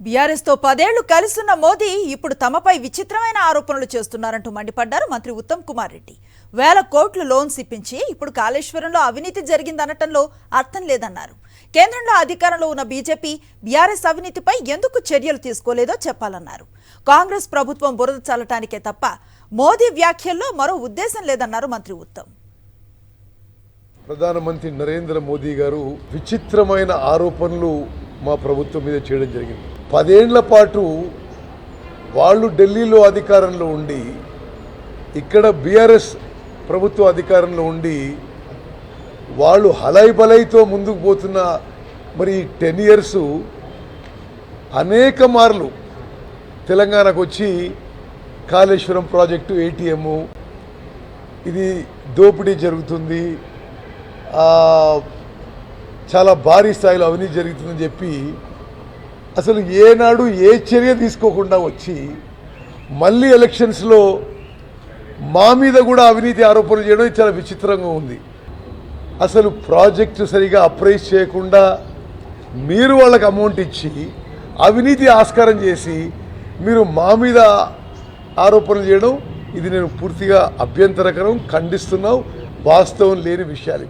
BRS తో 10 ఏళ్లు కలిసున్న మోదీ ఇప్పుడు తమపై విచిత్రమైన ఆరోపణలు చేస్తున్నారంటూ మండిపడ్డారు మంత్రి ఉత్తమ్ కుమార్ రెడ్డి. వేల కోట్లు లోన్స్ ఇప్పించి ఇప్పుడు కాళేశ్వరంలో అవినీతి జరిగిందనటంలో అర్థం లేదన్నారు. కేంద్రంలో అధికారంలో ఉన్న బీజేపీ బీఆర్ఎస్ అవినీతిపై ఎందుకు చర్యలు తీసుకోలేదో చెప్పాలన్నారు. కాంగ్రెస్ ప్రభుత్వం బురద చల్లటానికే తప్ప మోదీ వ్యాఖ్యల్లో మరో ఉద్దేశం లేదన్నారు మంత్రి ఉత్తమ్. ప్రధానమంత్రి నరేంద్ర మోదీ గారు విచిత్రమైన ఆరోపణలు మా ప్రభుత్వం మీద చేయడం జరిగింది. 10 ఏళ్ల పాటు వాళ్ళు ఢిల్లీలో అధికారంలో ఉండి ఇక్కడ బీఆర్ఎస్ ప్రభుత్వ అధికారంలో ఉండి వాళ్ళు హలై బలైతో ముందుకు పోతున్న మరి 10 ఇయర్స్ అనేక మార్లు తెలంగాణకు వచ్చి కాళేశ్వరం ప్రాజెక్టు ఏటీఎం ఇది దోపిడీ జరుగుతుంది, చాలా భారీ స్థాయిలో అవినీతి జరుగుతుందని చెప్పి అసలు ఏనాడు ఏ చర్య తీసుకోకుండా వచ్చి మళ్ళీ ఎలక్షన్స్లో మా మీద కూడా అవినీతి ఆరోపణలు చేయడం చాలా విచిత్రంగా ఉంది. అసలు ప్రాజెక్టు సరిగా అప్రైజ్ చేయకుండా మీరు వాళ్ళకి అమౌంట్ ఇచ్చి అవినీతి ఆస్కారం చేసి మీరు మా మీద ఆరోపణలు చేయడం ఇది నేను పూర్తిగా అభ్యంతరకరం, ఖండిస్తున్నాం, వాస్తవం లేని విషయాలు.